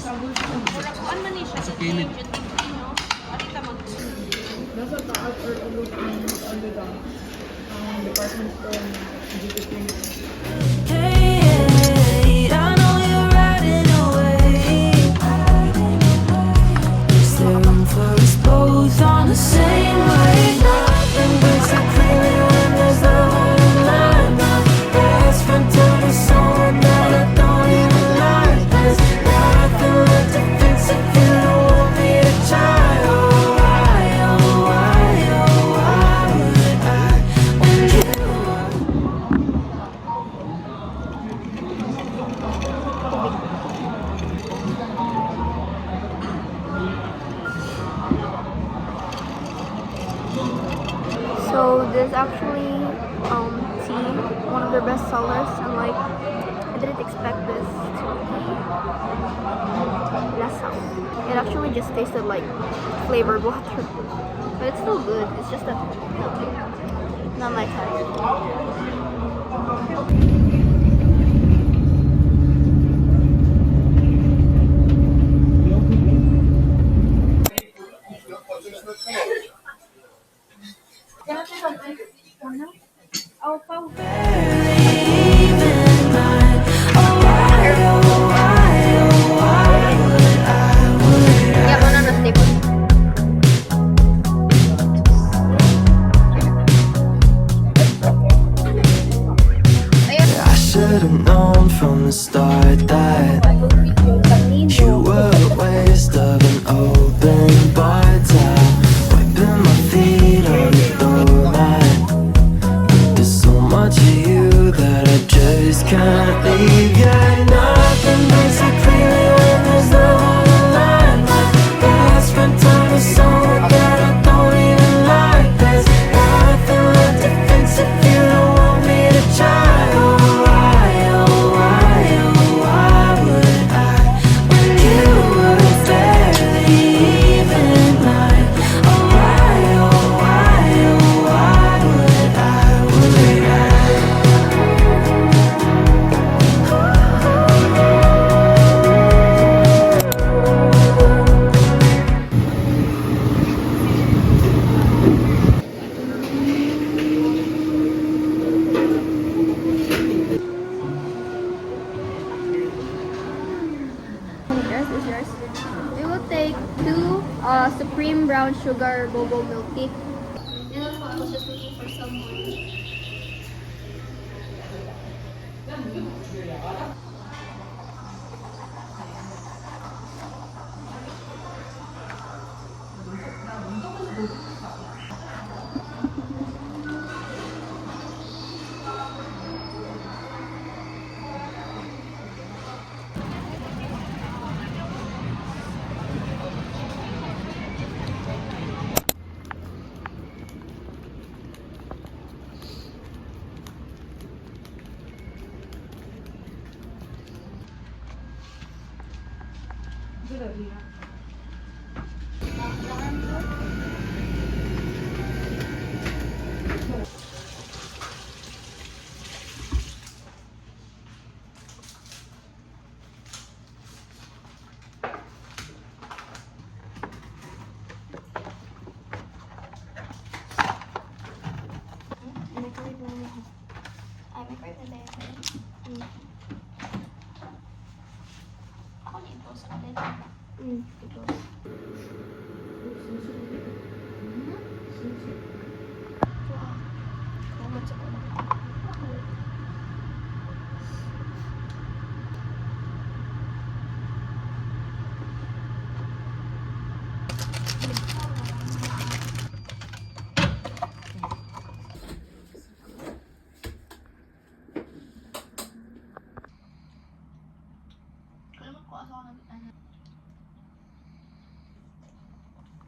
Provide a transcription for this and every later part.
Kuan man ni siya sa kilid. no? Arita mag. Nasa taas or ulog ang Andalahao. Ang department store ng GTP. Hey, I know you're riding away. Is there room for us both on the same wave? Nothing breaks like clearly when there's love on the line. My best friend told me someone that I don't even like. There's nothing left to fix if you don't want me to try. Oh, why, oh, why, oh, why would I when you So this is actually tea, one of their best sellers, and like I didn't expect this to be lasang. It actually just tasted like flavored water, but it's still good. It's just that not my type. Yeah, banana staple. I should have known from the start that you were a waste of an open bar top. Wiping my feet on the doormat. There's so much of you that I just can't leave. Yeah, nothing makes it clearly when there's love on the line. My best friend told me someone that I don't even like. There's nothing left to fix if you don't want me to try. Oh, why, oh, why, oh, why would I when you were barely even mine? Oh, why, oh, why, oh, why would I? Yours is yours. We will take two supreme brown sugar bobo milk tea. You know, I was just looking for someone.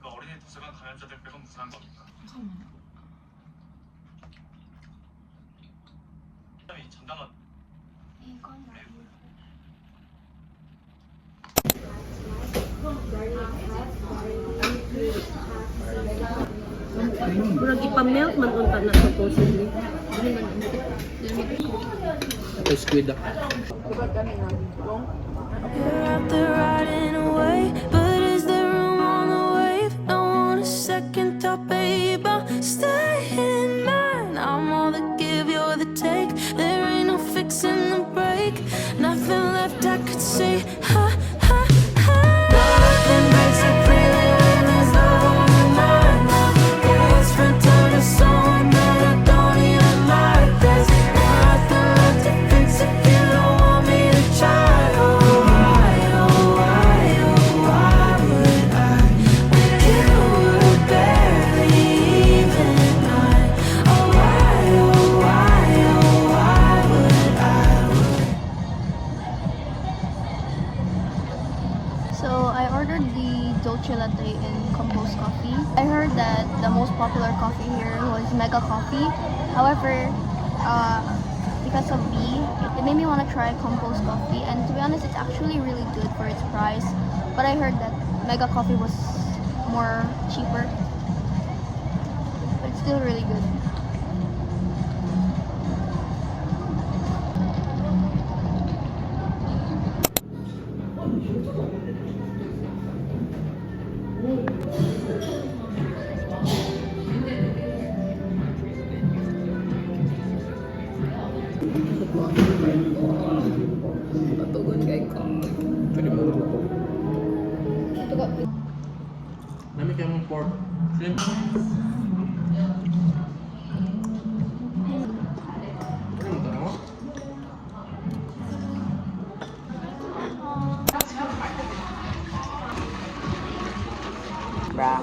어린이 도서관 감염자들 빼고 무사한 겁니까? 사람이 전담한 Murag ipa-melt man unta na supposedly. ito squid. You're out there riding So I ordered the dolce latte in compost coffee. I heard that the most popular coffee here was Mega Coffee. However, because of me, it made me want to try compost coffee. And to be honest, it's actually really good for its price. But I heard that Mega Coffee was more cheaper. But it's still really good. Patugon kay ko. Pwede mo luto. Nami kayo mong pork shrimp. Ano mo ito? Bra.